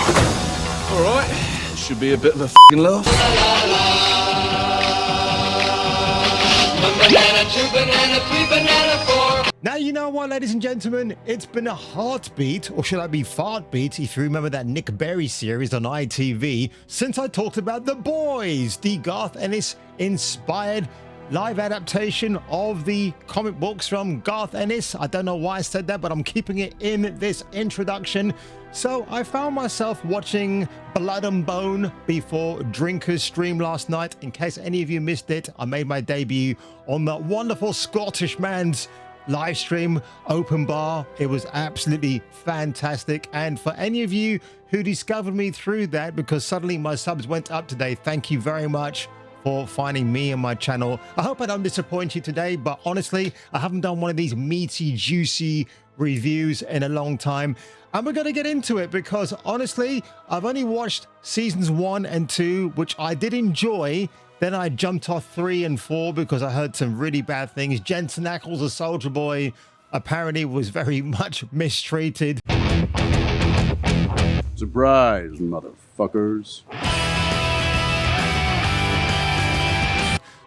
All right, should be a bit of a f***ing laugh. One banana, two banana, three banana, four. Now, you know what, ladies and gentlemen, it's been a heartbeat, or should I be fartbeat, if you remember that Nick Berry series on ITV, since I talked about The Boys, the Garth Ennis-inspired live adaptation of the comic books from Garth Ennis. I don't know why I said that, but I'm keeping it in this introduction. So I found myself watching Blood and Bone before Drinker's stream last night. In case any of you missed it, I made my debut on that wonderful Scottish man's live stream open bar. It was absolutely fantastic. And for any of you who discovered me through that, because suddenly my subs went up today, thank you very much for finding me and my channel. I hope I don't disappoint you today, but honestly, I haven't done one of these meaty, juicy reviews in a long time. And we're going to get into it because honestly, I've only watched seasons 1 and 2, which I did enjoy. Then I jumped off 3 and 4 because I heard some really bad things. Jensen Ackles, a soldier boy, apparently was very much mistreated. Surprise, motherfuckers.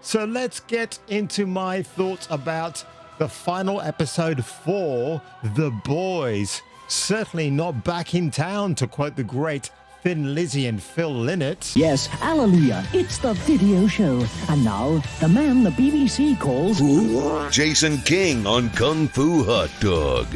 So let's get into my thoughts about the final episode for The Boys. Certainly not back in town, to quote the great Thin Lizzy and Phil Lynott. Yes, hallelujah, it's the video show. And now, the man the BBC calls... Jason King on Kung Fu Hot Dog.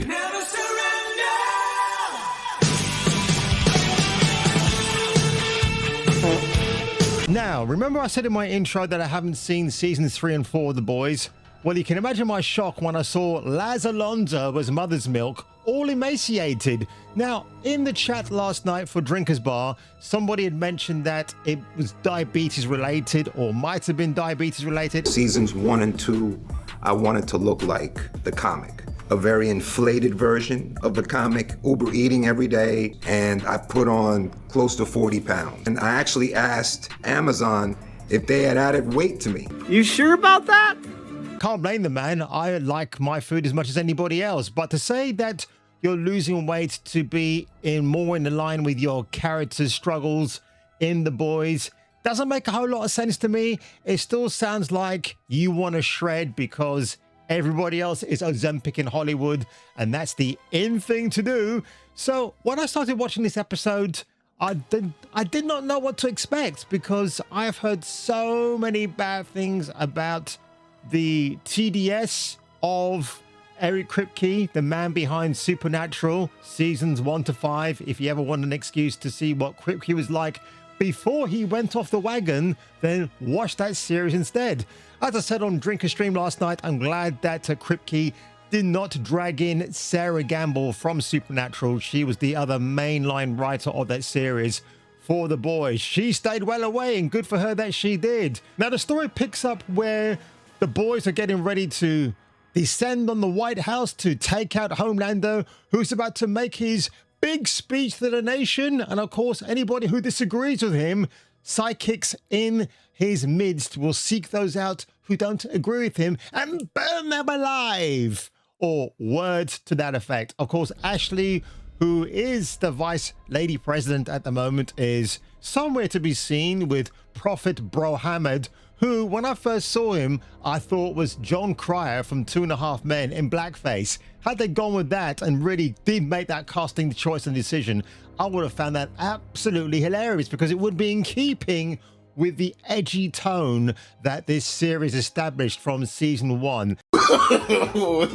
Now, remember I said in my intro that I haven't seen seasons 3 and 4 of The Boys? Well, you can imagine my shock when I saw Laz Alonso as Mother's Milk, all emaciated. Now, in the chat last night for Drinkers Bar, somebody had mentioned that it was diabetes related, or might have been diabetes related. Seasons 1 and 2, I wanted to look like the comic. A very inflated version of the comic, Uber eating every day, and I put on close to 40 pounds. And I actually asked Amazon if they had added weight to me. You sure about that? Can't blame the man. I like my food as much as anybody else. But to say that you're losing weight to be more in line with your character's struggles in The Boys doesn't make a whole lot of sense to me. It still sounds like you want to shred because everybody else is Ozempic in Hollywood, and that's the in thing to do. So when I started watching this episode, I did not know what to expect because I have heard so many bad things about the TDS of Eric Kripke, the man behind Supernatural, seasons 1 to 5. If you ever want an excuse to see what Kripke was like before he went off the wagon, then watch that series instead. As I said on Drinker Stream last night, I'm glad that Kripke did not drag in Sarah Gamble from Supernatural. She was the other mainline writer of that series for The Boys. She stayed well away, and good for her that she did. Now, the story picks up where the boys are getting ready to descend on the White House to take out Homelander, who's about to make his big speech to the nation. And of course, anybody who disagrees with him, sidekicks in his midst will seek those out who don't agree with him and burn them alive, or words to that effect. Of course, Ashley, who is the vice lady president at the moment, is somewhere to be seen with Prophet Brohammed, who, when I first saw him, I thought was John Cryer from 2.5 Men in blackface. Had they gone with that and really did make that casting choice and decision, I would have found that absolutely hilarious because it would be in keeping with the edgy tone that this series established from season 1. No.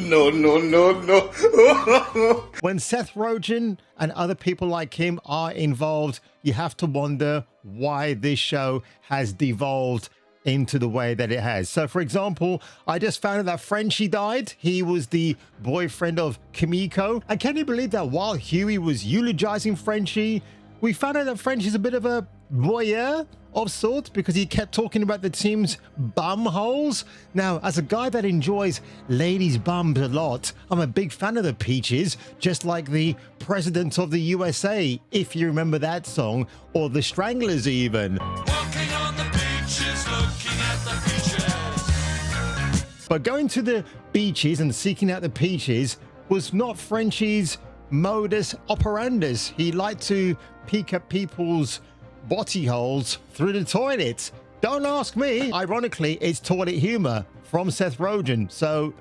When Seth Rogen and other people like him are involved, you have to wonder why this show has devolved into the way that it has. So, for example, I just found out that Frenchie died. He was the boyfriend of Kimiko. And can you believe that while Huey was eulogizing Frenchie, we found out that Frenchie's a bit of a voyeur of sorts because he kept talking about the team's bum holes. Now, as a guy that enjoys ladies' bums a lot, I'm a big fan of the Peaches, just like the President of the USA, if you remember that song, or the Stranglers even. Walking on the beaches, looking at the beaches. But going to the beaches and seeking out the Peaches was not Frenchie's modus operandus. He liked to peek at people's body holes through the toilet. Don't ask me. Ironically, it's toilet humor from Seth Rogen. So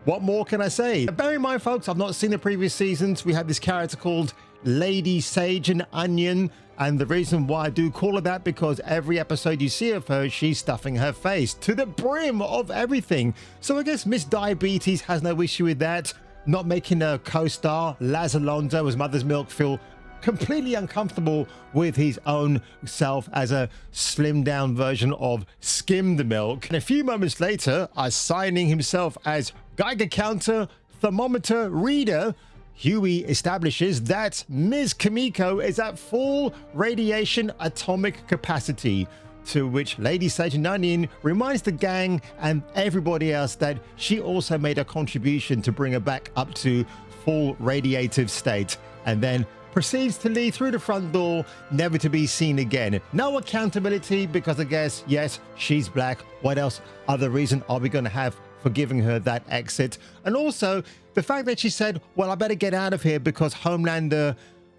what more can I say? Bear in mind, folks, I've not seen the previous seasons. We have this character called Lady Sage and Onion. And the reason why I do call her that, because every episode you see of her, she's stuffing her face to the brim of everything. So I guess Miss Diabetes has no issue with that. Not making her co-star, Laz Alonso, as Mother's Milk, feel completely uncomfortable with his own self as a slimmed down version of skimmed milk. And a few moments later, assigning himself as Geiger counter, thermometer, reader, Huey establishes that Ms. Kimiko is at full radiation atomic capacity, to which Lady Sage and Onion reminds the gang and everybody else that she also made a contribution to bring her back up to full radiative state, and then proceeds to leave through the front door, never to be seen again. No accountability, because I guess, yes, she's black. What else other reason are we going to have for giving her that exit? And also the fact that she said, well, I better get out of here because Homelander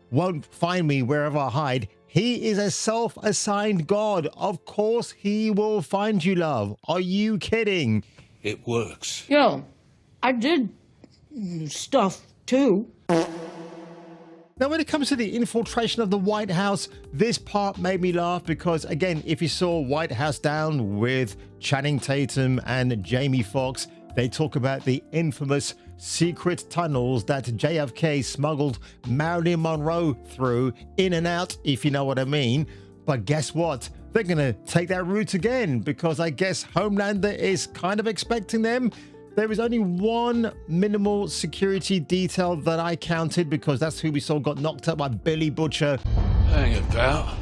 won't find me wherever I hide. He is a self-assigned god. Of course he will find you, love. Are you kidding? It works. Yo, I did stuff too. Now, when it comes to the infiltration of the White House, this part made me laugh because, again, if you saw White House Down with Channing Tatum and Jamie Foxx, they talk about the infamous secret tunnels that JFK smuggled Marilyn Monroe through, in and out, if you know what I mean. But guess what? They're going to take that route again, because I guess Homelander is kind of expecting them. There is only one minimal security detail that I counted, because that's who we saw got knocked up by Billy Butcher. Hang it, pal.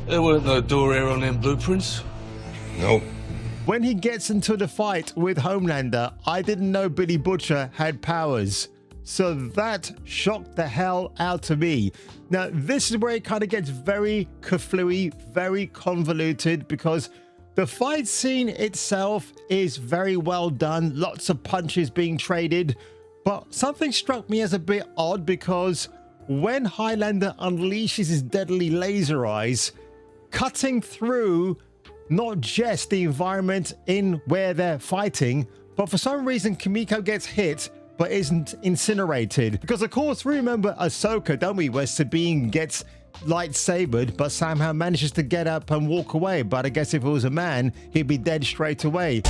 There weren't no door here on them blueprints. Nope. When he gets into the fight with Homelander, I didn't know Billy Butcher had powers. So that shocked the hell out of me. Now, this is where it kind of gets very kaflooey, very convoluted, because the fight scene itself is very well done. Lots of punches being traded. But something struck me as a bit odd, because when Highlander unleashes his deadly laser eyes, cutting through not just the environment in where they're fighting, but for some reason Kimiko gets hit but isn't incinerated. Because of course we remember Ahsoka, don't we, where Sabine gets lightsabered but somehow manages to get up and walk away. But I guess if it was a man, he'd be dead straight away.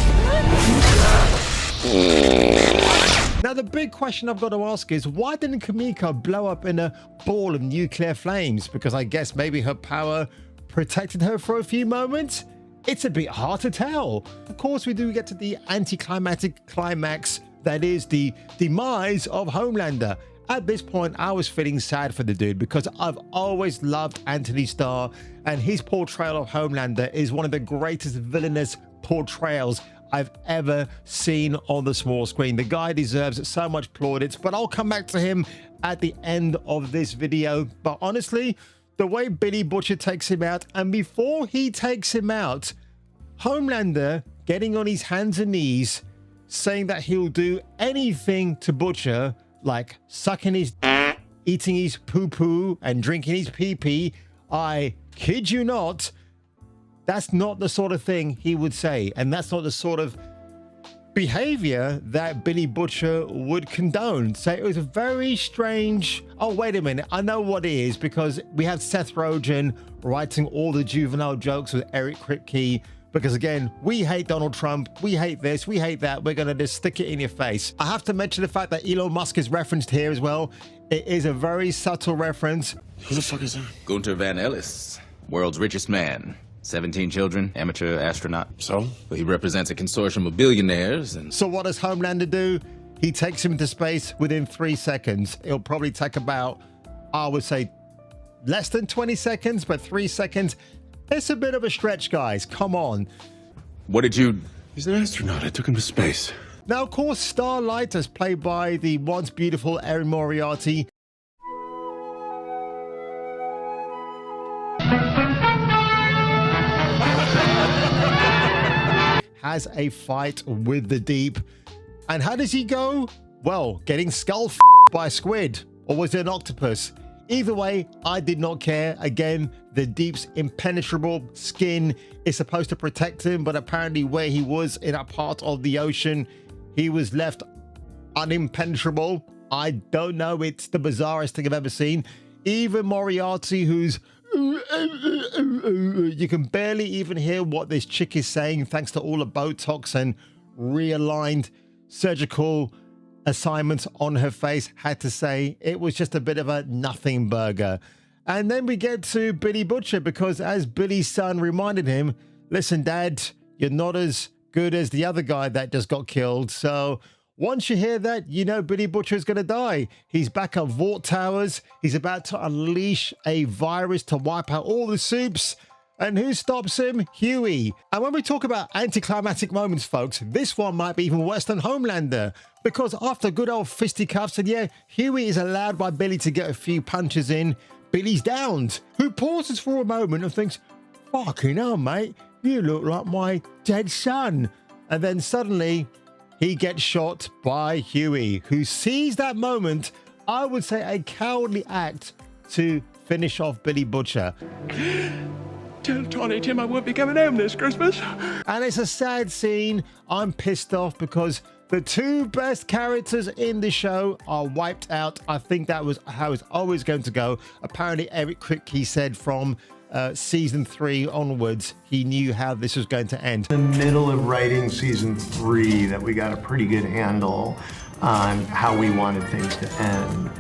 Now the big question I've got to ask is, why didn't Kimiko blow up in a ball of nuclear flames? Because I guess maybe her power protected her for a few moments? It's a bit hard to tell. Of course, we do get to the anticlimactic climax, that is the demise of Homelander. At this point, I was feeling sad for the dude, because I've always loved Anthony Starr, and his portrayal of Homelander is one of the greatest villainous portrayals I've ever seen on the small screen. The guy deserves so much plaudits, but I'll come back to him at the end of this video. But honestly, the way Billy Butcher takes him out, and before he takes him out, Homelander getting on his hands and knees, saying that he'll do anything to Butcher, like sucking his eating his poo-poo and drinking his pee-pee. I kid you not, that's not the sort of thing he would say, and that's not the sort of behavior that Billy Butcher would condone. So it was a very strange. Oh, wait a minute, I know what it is, because we have Seth Rogen writing all the juvenile jokes with Eric Kripke, because again, we hate Donald Trump, we hate this, we hate that, we're gonna just stick it in your face. I have to mention the fact that Elon Musk is referenced here as well. It is a very subtle reference. Who the fuck is that? Gunter Van Ellis, world's richest man. 17 children, amateur astronaut. So? He represents a consortium of billionaires and... So what does Homelander do? He takes him into space within 3 seconds. It'll probably take about, I would say, less than 20 seconds, but 3 seconds. It's a bit of a stretch, guys. Come on. What did you... He's an astronaut. I took him to space. Now, of course, Starlight, as played by the once beautiful Erin Moriarty, has a fight with the Deep. And how does he go? Well, getting skull by a squid? Or was it an octopus? Either way, I did not care. Again, the deep's impenetrable skin is supposed to protect him, but apparently where he was in that part of the ocean, he was left unimpenetrable. I don't know. It's the bizarrest thing I've ever seen. Even Moriarty, who's... You can barely even hear what this chick is saying thanks to all the Botox and realigned surgical assignments on her face, had to say it was just a bit of a nothing burger. And then we get to Billy Butcher, because as Billy's son reminded him, listen, Dad, you're not as good as the other guy that just got killed. So once you hear that, you know Billy Butcher is going to die. He's back at Vought Towers. He's about to unleash a virus to wipe out all the soups. And who stops him? Huey. And when we talk about anticlimactic moments, folks, this one might be even worse than Homelander. Because after good old fisticuffs, and yeah, Huey is allowed by Billy to get a few punches in, Billy's downed, who pauses for a moment and thinks, fucking hell, mate, you look like my dead son. And then suddenly he gets shot by Huey, who sees that moment, I would say a cowardly act, to finish off Billy Butcher. Tell Tiny Tim I won't be coming home this Christmas. And it's a sad scene. I'm pissed off because the two best characters in the show are wiped out. I think that was how it's always going to go. Apparently, Eric Kripke said from season 3 onwards, he knew how this was going to end. In the middle of writing season 3 that we got a pretty good handle on how we wanted things to end.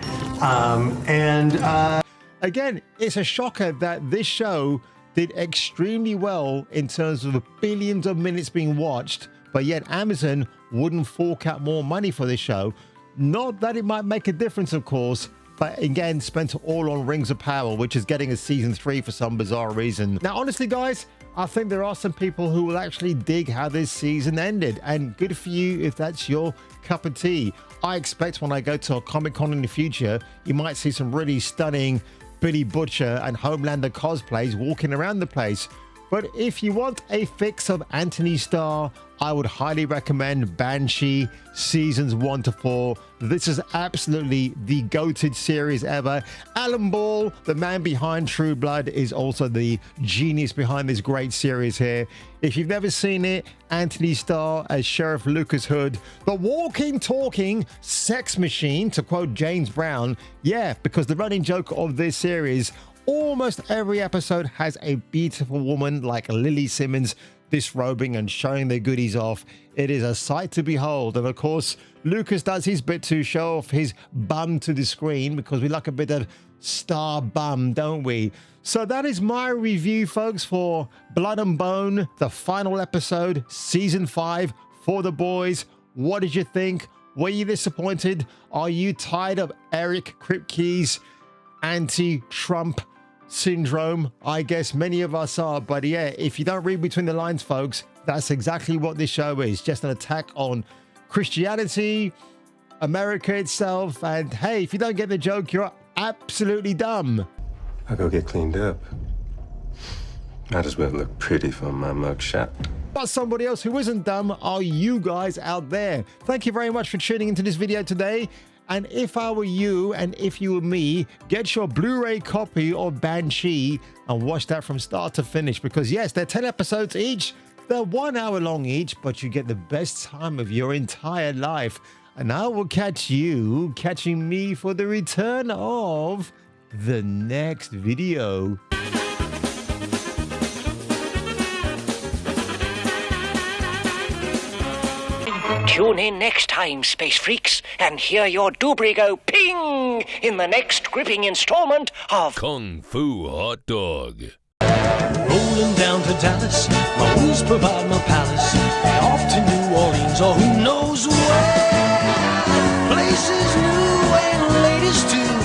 Again, it's a shocker that this show did extremely well in terms of billions of minutes being watched, but yet Amazon wouldn't fork out more money for this show. Not that it might make a difference, of course, but again, spent it all on Rings of Power, which is getting a season 3 for some bizarre reason. Now, honestly, guys, I think there are some people who will actually dig how this season ended, and good for you if that's your cup of tea. I expect when I go to a Comic-Con in the future, you might see some really stunning Billy Butcher and Homelander cosplays walking around the place. But if you want a fix of Anthony Starr, I would highly recommend Banshee seasons 1 to 4. This is absolutely the goated series ever. Alan Ball, the man behind True Blood, is also the genius behind this great series here. If you've never seen it, Anthony Starr as Sheriff Lucas Hood, the walking, talking sex machine, to quote James Brown. Yeah, because the running joke of this series, almost every episode has a beautiful woman like Lily Simmons disrobing and showing their goodies off. It is a sight to behold. And of course, Lucas does his bit to show off his bum to the screen, because we like a bit of star bum, don't we? So that is my review, folks, for Blood and Bone, the final episode, season 5 for the boys. What did you think? Were you disappointed? Are you tired of Eric Kripke's anti-Trump syndrome? I guess many of us are, but yeah, if you don't read between the lines, folks, that's exactly what this show is. Just an attack on Christianity, America itself, and hey, if you don't get the joke, you're absolutely dumb. I'll go get cleaned up. Might as well look pretty for my mugshot. But somebody else who isn't dumb are you guys out there. Thank you very much for tuning into this video today. And if I were you, and if you were me, get your Blu-ray copy of Banshee and watch that from start to finish. Because yes, they're 10 episodes each. They're 1 hour long each, but you get the best time of your entire life. And I will catch you catching me for the return of the next video. Tune in next time, Space Freaks, and hear your doobry go ping in the next gripping installment of Kung Fu Hot Dog. Rolling down to Dallas, my wheels provide my palace. And off to New Orleans, or who knows where. Places new and ladies too.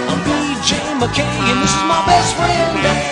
I'm BJ McKay, and this is my best friend.